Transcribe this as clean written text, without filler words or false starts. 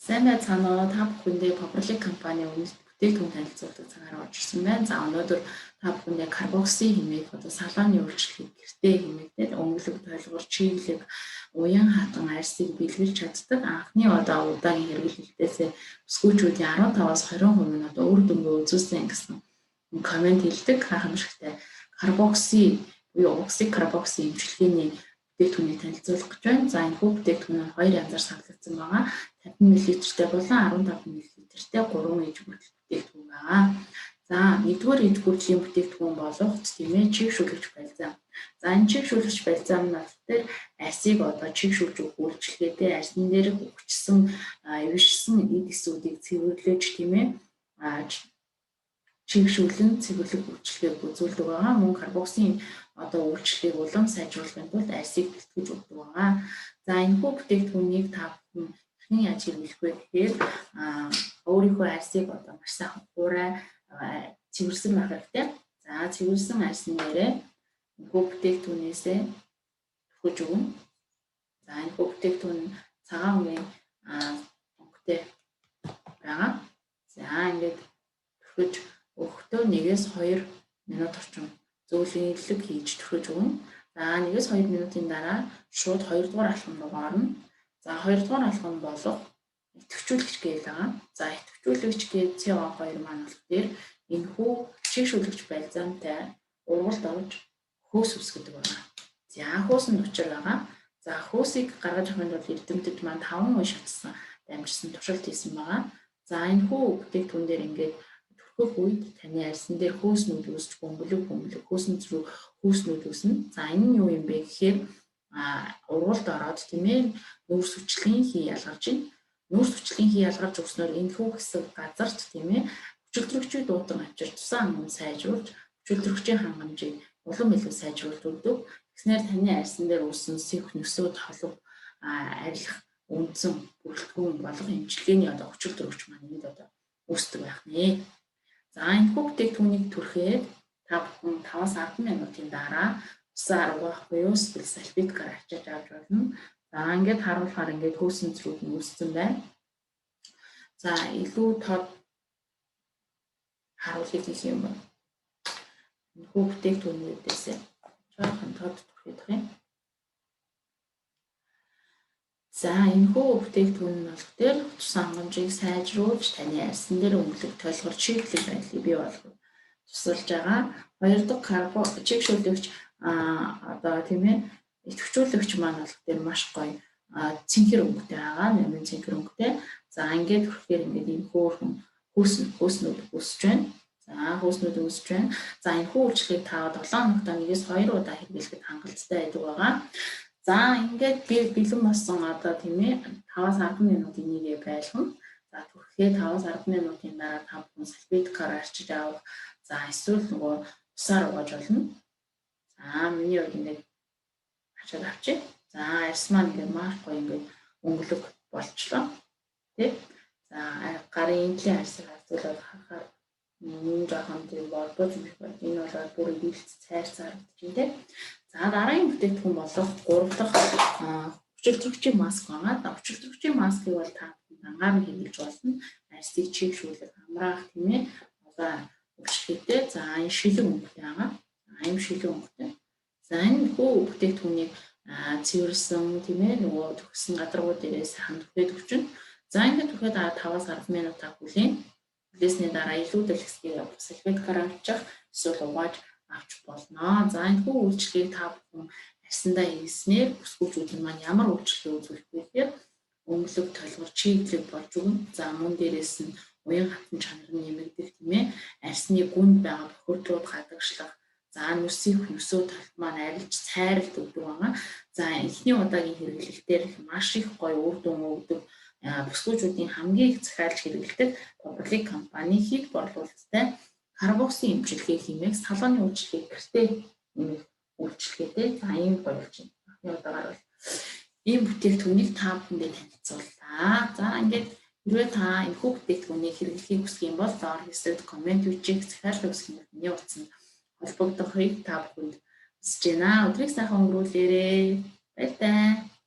Сайн байцгаана уу? Та бүхэндээ Public компани бүтээгдэхүүн танилцуулдаг цагаараа орж ирсэн байна. За өнөөдөр та бүхэндээ карбокси хэмээх одоо салааны үйлчлэгийг гэртээ хэмээгдээд өнгөлөг, толгор, чиглэг, уян хатан арьсыг бэлгэлж чаддаг анхны одоо удаагийн хэрэглэлтээс бүсгүүчүүдийн 15-аас 20% нь одоо үр дүнгээ үзүүлсэн гэсэн комент хэлдэг. Гайхамшигтай карбокси буюу оксик карбокси эмчилгээний бүтээгдэхүүнийг танилцуулах гэж байна. За энэ бүтээгдэхүүн нь хоёр янзаар савлагдсан байгаа. 50 мл-тэй болон 15 мл-тэй 3 иж хүртэл бүтээгдэхүүн байгаа. За нэгдүгээр иж хүртлийн бүтээгдэхүүн болох тийм ээ чигшүүлэгч бальзам. За энэ чигшүүлэгч бальзам нь болохоор арсыг одоо чигшүүлж өгөх үйлчилгээтэй арсын дээр хүчсэн эвшсэн эд эсүүдийг цэвэрлэж тийм ээ чигшүүлэн цэвэрлэх үйлчилгээг үзүүлдэг байгаа. Мөн карбоксын одоо үйлчлэгийг улам сайжруулахын тулд арсыг бэлтгэж өгдөг байгаа. За энэ бүтээгдэхүүнийг та бүхэн хэрхэн яаж хэрэглэх вэ гэхээр өөрийнхөө арсыг одоо маш сайхан хуурай цэвэрсэн байх хэрэгтэй. За цэвэрсэн арсын дээрээ энэ бүтээгдэхүүнээсээ төхөж өгнө. За энэ бүтээгдэхүүн цагаан үеийн өнгөтэй байгаа. За ингээд төхөж өгөхдөө 1-2 минут орчим зөөлөнлөг хийж төхөж өгнө. За 1-2 минутын дараа шууд 2 дугаар алхам руу орно. За 2 дугаар алхам болох идэвхжүүлэгч гээл байгаа. За идэвхжүүлэгч гээл CO2 маань болохоор энэхүү чигшүүлэгч бальзамтай ургалд орж хөөс үсгэдэг байна. За хөөс нь учир байгаа. За хөөсийг гаргаж авахын тулд эрдэмтэд маань 5 үе шатсан дамжсан туршилт хийсэн байгаа. За энэхүү бүтээгдэхүүн дээр ингээд төрхөх үед таны арьсан дээр хөөснүүд үүсч бөмбөлөг хөөсөн рүү хөөснүүд үүснэ. За энэ нь юу юм бэ гэхээр ургалд ороод тийм ээ нүүрс хүчлийн хий ялгарч байна. Нүүрс хүчлийн хий ялгарч өгснөөр энэхүү хэсэг газарт тийм ээ хүчилтөрөгчийг дуудан авчирч тусан ангам сайжруулж хүчилтөрөгчийн хангамжийг улам илүү сайжруулж өгдөг. Тэгснээр таны арьсан дээр үүссэн сэх нөсөө толго арилах үндсэн бүрэлдэхүүн болох эмчилгээний одоо хүчилтөрөгч маань энд одоо үүсдэг байх нэ. За энэ бүтээгдэхүүнийг түрхээд та бүхэн 5-10 минутын дараа усаар угаах буюу сальпеткаар ачиж авч болно. За ингээд харуулахаар ингээд хөөсөн цэрүүд нь үүссэн байна. За илүү тод харуулъя гэх юм байна. Энэ бүтээгдэхүүнүүдээс жоохон тод түрхийдэх юм. За энэ бүтээгдэхүүн нь болохоор тусан хангамжийг сайжруулж таны арьсан дээр өнгөлөг толгор чиглэг байдлыг бий болгох тусалж байгаа. Хоёр дахь чигшүүлэгч одоо тийм ээ идэвхжүүлэгч маань болохоор маш гоё цэнхэр өнгөтэй байгаа. Нэмэн цэнхэр өнгөтэй. За ингээд хүрхээр ингээд энэ хөөрхөн хөөснүүд үүсэж байна. За хөөснүүд үүсэж байна. За энэ үйлчлэгийг та 7 хоногт 1-2 удаа хэрэглэхэд хангалттай байдаг байгаа. За ингээд бэлэн болсон одоо тийм ээ 5-10 минутын нэгээ байлгана. За түрхээ 5-10 минутын дараа та бүхэн сальпеткаар арчиж авах. За эсвэл нөгөө усаар угааж болно. За миний хувьд ингээд ачаад авчи. За арьс маань ингээд маш гоё ингээд өнгөлөг болчлоо. Тэ. За гарын энтлийн арьсыг хавцуулаад харахаар жоохон тийм болбож юм байна. Энэ бол бүр бэлт цайрцаар гэж тэ. За дараагийн бүтээгдэхүүн болох 3 дахь хүчилтөрөгчийн маск байгаа. Хүчилтөрөгчийн маскыг бол та ангаар нь хэрэглэж болно. Арьсыг чигшүүлэх, хамраах тийм ээ. Одоо үйлчлэгтэй. За энэ шилэн өнгөтэй байгаа. Энэ шилэн өнгөтэй. За энэ бүтээгдэхүүнийг цэвэрлсэн тийм ээ нөгөө төгссөн гадаргуу дээрээс хамт түрхээд өгчнө. За ингээд түрхээд 5-10 минут хүлээн. Хүлээсний дараа илүү дэлгэсгийг сальпеткаар авчих эсвэл угааж авч болно. За энэ үйлчлэгийг та бүхэн арьсандаа хийснээр бүсгүүчүүд маань ямар үйлчлэг үзүүлэх вэ гэхээр өнгөлөг толгор чиглэг болж өгнө. За мөн дээрээс нь уян хатан чанар нь нэмэгдэх тийм ээ арьсны гүнд байгаа бохирдлууд гадагшлах. За нүсийн нөсөө талт маань арилж цайралт өгдөг байгаа. За эхний удаагийн хэрэглэлтээр маш их гоё үр дүн өгдөг бүсгүүчүүдийн хамгийн их захиалж хэрэглэдэг Public компани хэд борлуулалттай карбокси эмчилгээ хэмээх салааны үйлчлэгийг гэртээ нэмэх үйлчлэгээтэй. За ийм гоё болж байна. Анхны удаагаар бол ийм бүтээгдэхүүнийг та бүхэндээ танилцууллаа. За ингээд хэрвээ та энэ бүтээгдэхүүнийг хэрэглэхийг хүсэх юм бол доор хэсэгт комент бичиг захиалга өгөх миний утсанд холбогдохыг та бүхэнд хүсэж байна. Өдрийг сайхан өнгөрүүлээрэй. Баярлалаа.